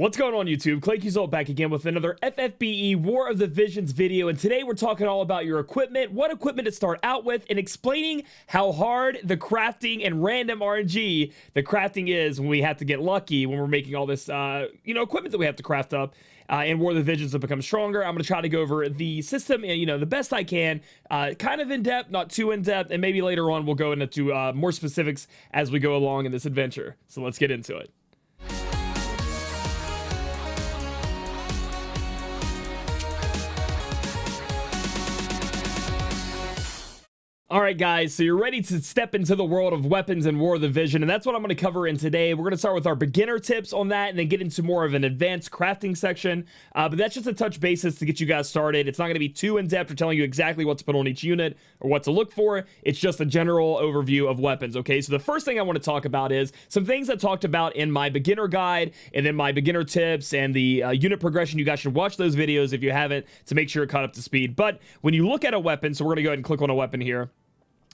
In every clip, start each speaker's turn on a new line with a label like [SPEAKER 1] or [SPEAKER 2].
[SPEAKER 1] What's going on, YouTube? Claic Yuzolt back again with another FFBE War of the Visions video, and today we're talking all about your equipment, what equipment to start out with, and explaining how hard the crafting and random RNG the crafting is when we have to get lucky when we're making all this, equipment that we have to craft up in War of the Visions to become stronger. I'm going to try to go over the system, and the best I can, kind of in depth, not too in depth, and maybe later on we'll go into more specifics as we go along in this adventure. So let's get into it. Alright guys, so you're ready to step into the world of weapons and War of the Vision, and that's what I'm going to cover in today. We're going to start with our beginner tips on that and then get into more of an advanced crafting section, but that's just a touch basis to get you guys started. It's not going to be too in-depth or telling you exactly what to put on each unit or what to look for. It's just a general overview of weapons, okay? So the first thing I want to talk about is some things I talked about in my beginner guide and then my beginner tips and the unit progression. You guys should watch those videos if you haven't to make sure you're caught up to speed. But when you look at a weapon, so we're going to go ahead and click on a weapon here,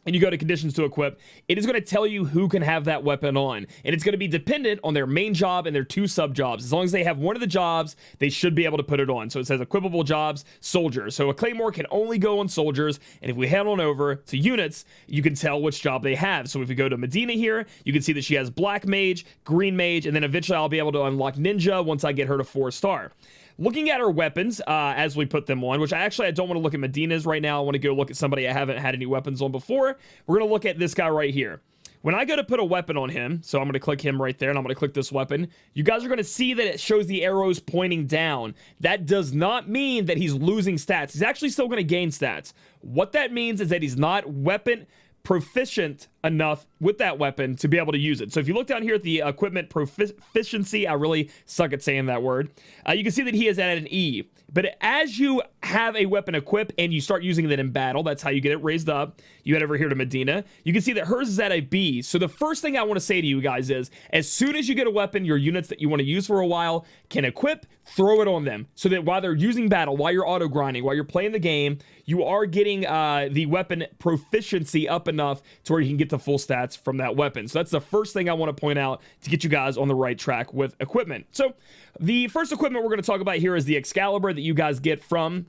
[SPEAKER 1] and you go to conditions to equip, it is going to tell you who can have that weapon on, and it's going to be dependent on their main job and their two sub jobs. As long as they have one of the jobs, they should be able to put it on. So it says equipable jobs, soldiers. So a claymore can only go on soldiers, and if we head on over to units, you can tell which job they have. So if we go to Medina here, you can see that she has black mage, green mage, and then eventually I'll be able to unlock ninja once I get her to 4-star. Looking at our weapons as we put them on, which I don't want to look at Medina's right now. I want to go look at somebody I haven't had any weapons on before. We're going to look at this guy right here. When I go to put a weapon on him, so I'm going to click him right there, and I'm going to click this weapon, you guys are going to see that it shows the arrows pointing down. That does not mean that he's losing stats. He's actually still going to gain stats. What that means is that he's not weapon proficient enough with that weapon to be able to use it. So if you look down here at the equipment proficiency, I really suck at saying that word, you can see that he is at an E. But as you have a weapon equipped and you start using it in battle, that's how you get it raised up. You head over here to Medina, you can see that hers is at a B. So the first thing I want to say to you guys is, as soon as you get a weapon, your units that you want to use for a while can equip, throw it on them, so that while they're using battle, while you're auto grinding, while you're playing the game, you are getting the weapon proficiency up enough to where you can get the full stats from that weapon. So that's the first thing I want to point out to get you guys on the right track with equipment. So the first equipment we're going to talk about here is the Excalibur that you guys get from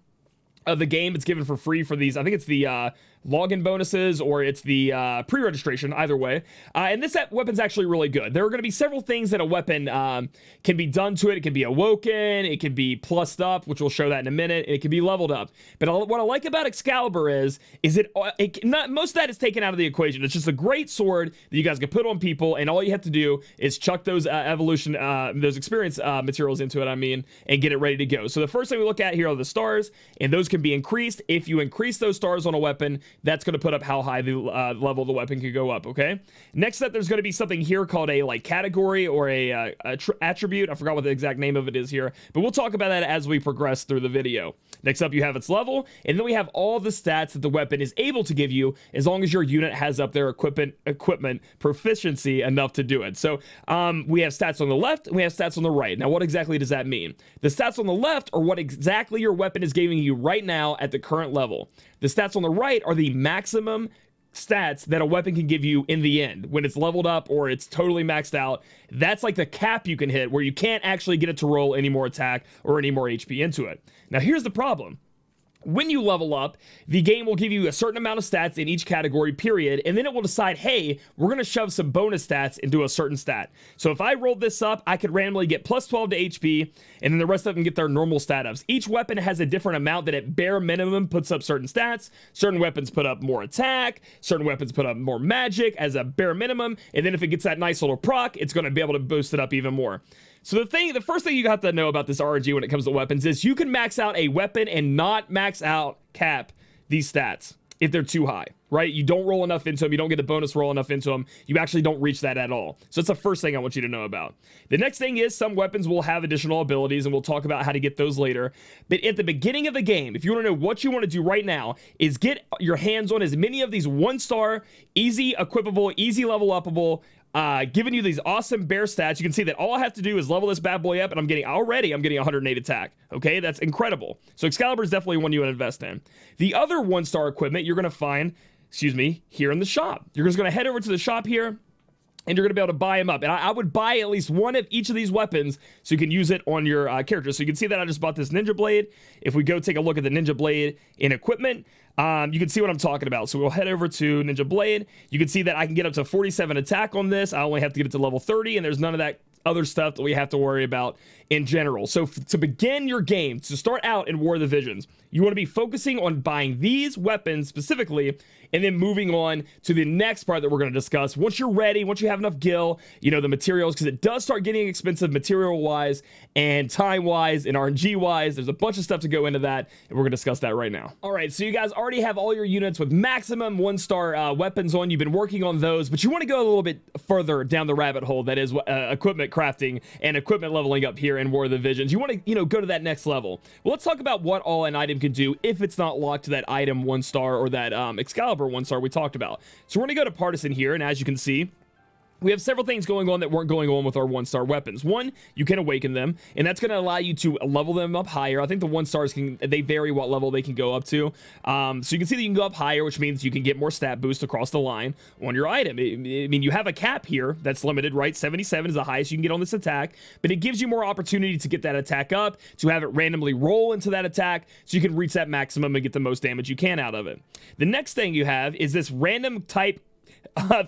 [SPEAKER 1] the game. It's given for free for these. I think it's the login bonuses or it's the pre-registration, either way. And this weapon's actually really good. There are going to be several things that a weapon can be done to it. It can be awoken, it can be plussed up, which we'll show that in a minute, and it can be leveled up. But what I like about Excalibur is not most of that is taken out of the equation. It's just a great sword that you guys can put on people, and all you have to do is chuck those those experience materials into it, and get it ready to go. So the first thing we look at here are the stars, and those can be increased. If you increase those stars on a weapon, that's going to put up how high the level of the weapon can go up, okay? Next up, there's going to be something here called a category or a attribute. I forgot what the exact name of it is here, but we'll talk about that as we progress through the video. Next up, you have its level, and then we have all the stats that the weapon is able to give you as long as your unit has up their equipment proficiency enough to do it. So we have stats on the left, and we have stats on the right. Now, what exactly does that mean? The stats on the left are what exactly your weapon is giving you right now at the current level. The stats on the right are the maximum stats that a weapon can give you in the end when it's leveled up or it's totally maxed out. That's like the cap you can hit where you can't actually get it to roll any more attack or any more HP into it. Now here's the problem. When you level up, the game will give you a certain amount of stats in each category, period, and then it will decide, hey, we're going to shove some bonus stats into a certain stat. So if I rolled this up, I could randomly get plus 12 to HP, and then the rest of them get their normal stat ups. Each weapon has a different amount that at bare minimum puts up certain stats. Certain weapons put up more attack, certain weapons put up more magic as a bare minimum, and then if it gets that nice little proc, it's going to be able to boost it up even more. So the first thing you have to know about this RNG when it comes to weapons is you can max out a weapon and not max out cap these stats if they're too high, right? You don't roll enough into them. You don't get a bonus roll enough into them. You actually don't reach that at all. So that's the first thing I want you to know about. The next thing is some weapons will have additional abilities, and we'll talk about how to get those later. But at the beginning of the game, if you want to know what you want to do right now, is get your hands on as many of these 1-star, easy equipable, easy level upable, giving you these awesome bear stats. You can see that all I have to do is level this bad boy up, and I'm getting 108 attack. Okay, that's incredible. So Excalibur is definitely one you want to invest in. The other 1-star equipment you're going to find, here in the shop. You're just going to head over to the shop here. and you're going to be able to buy them up. And I would buy at least one of each of these weapons so you can use it on your character. So you can see that I just bought this Ninja Blade. If we go take a look at the Ninja Blade in equipment, you can see what I'm talking about. So we'll head over to Ninja Blade. You can see that I can get up to 47 attack on this. I only have to get it to level 30, and there's none of that other stuff that we have to worry about in general. So to begin your game, to start out in War of the Visions, you want to be focusing on buying these weapons specifically, and then moving on to the next part that we're going to discuss. Once you're ready, once you have enough gil, you know, the materials, because it does start getting expensive material-wise and time-wise and RNG-wise. There's a bunch of stuff to go into that, and we're going to discuss that right now. All right, so you guys already have all your units with maximum 1-star weapons on. You've been working on those, but you want to go a little bit further down the rabbit hole that is equipment crafting and equipment leveling up here in War of the Visions. You want to, you know, go to that next level. Well, let's talk about what all an item can do if it's not locked to that item 1-star or that Excalibur 1-star we talked about. So we're going to go to Partisan here, and as you can see, we have several things going on that weren't going on with our 1-star weapons. One, you can awaken them, and that's going to allow you to level them up higher. I think the 1-stars they vary what level they can go up to. So you can see that you can go up higher, which means you can get more stat boost across the line on your item. I mean, you have a cap here that's limited, right? 77 is the highest you can get on this attack, but it gives you more opportunity to get that attack up, to have it randomly roll into that attack, so you can reach that maximum and get the most damage you can out of it. The next thing you have is this random type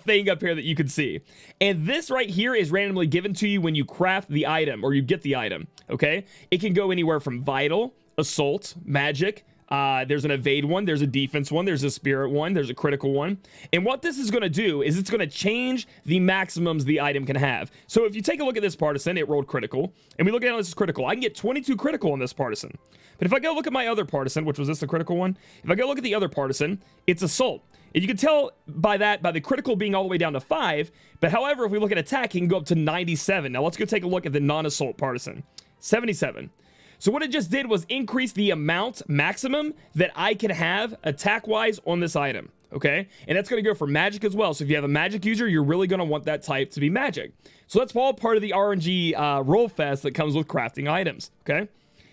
[SPEAKER 1] thing up here that you can see, and this right here is randomly given to you when you craft the item or you get the item. Okay, it can go anywhere from vital, assault, magic. There's an evade one, there's a defense one, there's a spirit one, there's a critical one. And what this is going to do is it's going to change the maximums the item can have. So if you take a look at this partisan, it rolled critical, and we look at how this is critical. I can get 22 critical on this partisan. But if I go look at my other partisan, which was this the critical one? If I go look at the other partisan, it's assault. And you can tell by the critical being all the way down to 5. But however, if we look at attack, he can go up to 97. Now let's go take a look at the non-assault partisan. 77. So what it just did was increase the amount maximum that I can have attack-wise on this item. Okay? And that's going to go for magic as well. So if you have a magic user, you're really going to want that type to be magic. So that's all part of the RNG roll fest that comes with crafting items. Okay?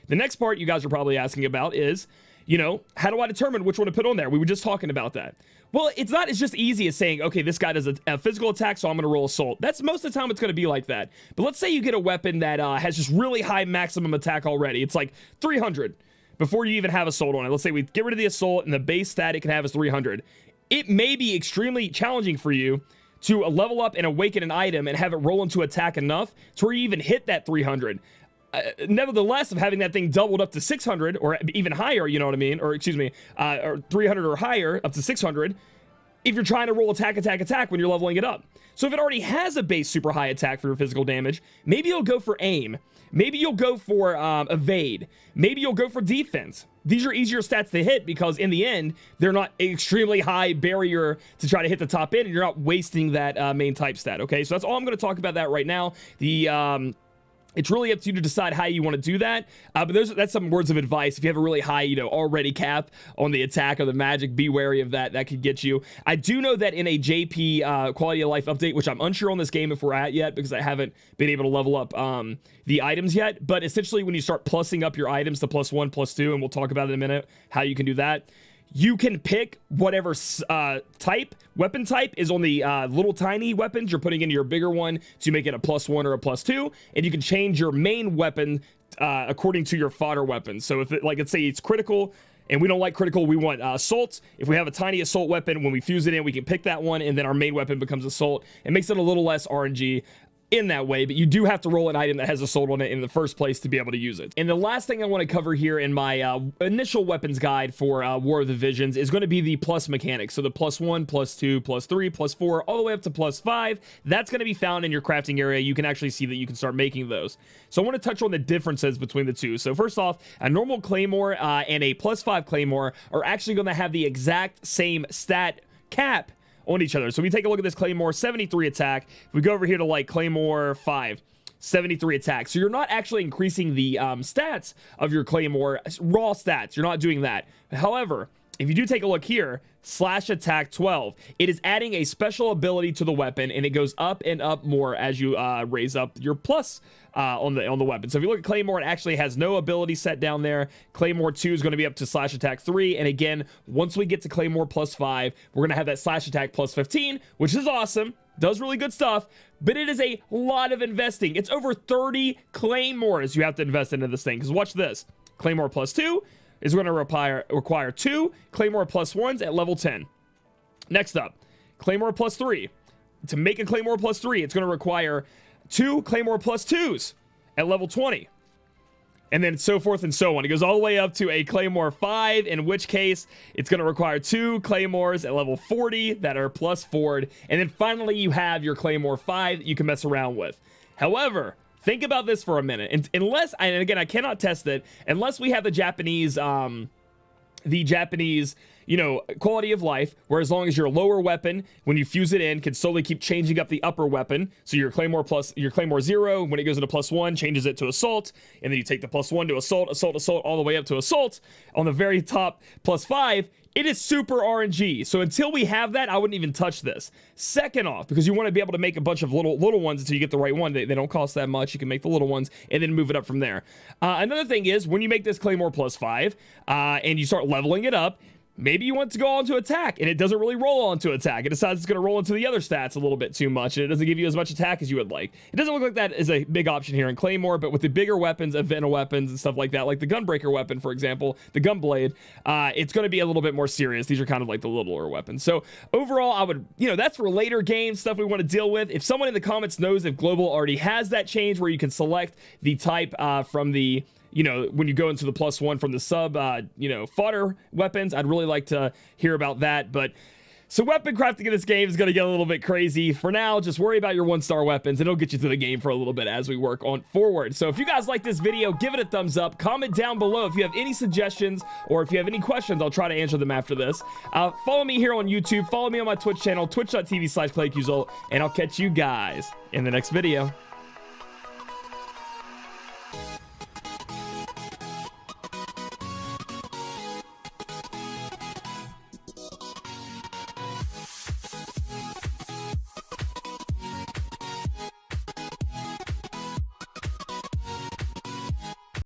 [SPEAKER 1] The next part you guys are probably asking about is, you know, how do I determine which one to put on there? We were just talking about that. Well, it's just easy as saying, okay, this guy does a physical attack, so I'm going to roll assault. That's most of the time it's going to be like that. But let's say you get a weapon that has just really high maximum attack already. It's like 300 before you even have assault on it. Let's say we get rid of the assault and the base stat it can have is 300. It may be extremely challenging for you to level up and awaken an item and have it roll into attack enough to where you even hit that 300. Nevertheless, of having that thing doubled up to 600 or even higher, you know what I mean? Or excuse me, or 300 or higher up to 600 if you're trying to roll attack when you're leveling it up. So if it already has a base super high attack for your physical damage, maybe you'll go for aim. Maybe you'll go for evade. Maybe you'll go for defense. These are easier stats to hit because in the end, they're not an extremely high barrier to try to hit the top end, and you're not wasting that main type stat, okay? So that's all I'm going to talk about that right now. It's really up to you to decide how you want to do that. But that's some words of advice. If you have a really high, you know, already cap on the attack or the magic, be wary of that. That could get you. I do know that in a JP quality of life update, which I'm unsure on this game if we're at yet because I haven't been able to level up the items yet. But essentially, when you start plussing up your items to +1, +2, and we'll talk about it in a minute, how you can do that. You can pick whatever weapon type is on the little tiny weapons you're putting into your bigger one to make it a +1 or a +2, and you can change your main weapon according to your fodder weapon. So if let's say it's critical, and we don't like critical, we want assault. If we have a tiny assault weapon, when we fuse it in, we can pick that one, and then our main weapon becomes assault. It makes it a little less RNG in that way, but you do have to roll an item that has assault on it in the first place to be able to use it. And the last thing I want to cover here in my initial weapons guide for War of the Visions is going to be the plus mechanics. So the +1, +2, +3, +4, all the way up to +5. That's going to be found in your crafting area. You can actually see that you can start making those. So I want to touch on the differences between the two. So first off, a normal claymore and a +5 claymore are actually going to have the exact same stat cap on each other. So we take a look at this claymore, 73 attack. If we go over here to like claymore 5, 73 attack. So you're not actually increasing the stats of your claymore, raw stats. You're not doing that. However, if you do take a look here, slash attack 12, it is adding a special ability to the weapon, and it goes up and up more as you raise up your plus on the weapon. So if you look at Claymore, it actually has no ability set down there. Claymore 2 is going to be up to slash attack 3, and again, once we get to Claymore +5, we're going to have that slash attack +15, which is awesome. does really good stuff, but it is a lot of investing. It's over 30 claymores you have to invest into this thing. Because watch this. Claymore plus 2 is going to require 2 Claymore plus 1s at level 10. Next up, Claymore plus 3. To make a Claymore plus 3, it's going to require 2 Claymore plus 2s at level 20. And then so forth and so on. It goes all the way up to a Claymore 5, in which case it's going to require 2 Claymores at level 40 that are plus 4'd. And then finally you have your Claymore 5 that you can mess around with. However, think about this for a minute. And unless, and again, I cannot test it, unless we have the Japanese, you know, quality of life, where as long as your lower weapon, when you fuse it in, can slowly keep changing up the upper weapon. So your Claymore 0, when it goes into plus 1, changes it to assault, and then you take the plus 1 to assault, all the way up to assault. On the very top, plus 5, it is super RNG. So until we have that, I wouldn't even touch this. Second off, because you want to be able to make a bunch of little ones until you get the right one. They don't cost that much. You can make the little ones and then move it up from there. Another thing is, when you make this Claymore plus 5, and you start leveling it up, maybe you want to go on to attack, and it doesn't really roll on to attack. It decides it's going to roll into the other stats a little bit too much, and it doesn't give you as much attack as you would like. It doesn't look like that is a big option here in Claymore, but with the bigger weapons, event weapons, and stuff like that, like the Gunbreaker weapon, for example, the Gunblade, it's going to be a little bit more serious. These are kind of like the littler weapons. So overall, I would, you know, that's for later game stuff we want to deal with. If someone in the comments knows if Global already has that change where you can select the type from the, you know, when you go into the plus 1 from the sub, you know, fodder weapons, I'd really like to hear about that. But so weapon crafting in this game is going to get a little bit crazy. For now, just worry about your 1-star weapons. It'll get you through the game for a little bit as we work on forward. So if you guys like this video, give it a thumbs up. Comment down below if you have any suggestions or if you have any questions. I'll try to answer them after this. Follow me here on YouTube. Follow me on my Twitch channel, twitch.tv/ClaicYuzolt, and I'll catch you guys in the next video.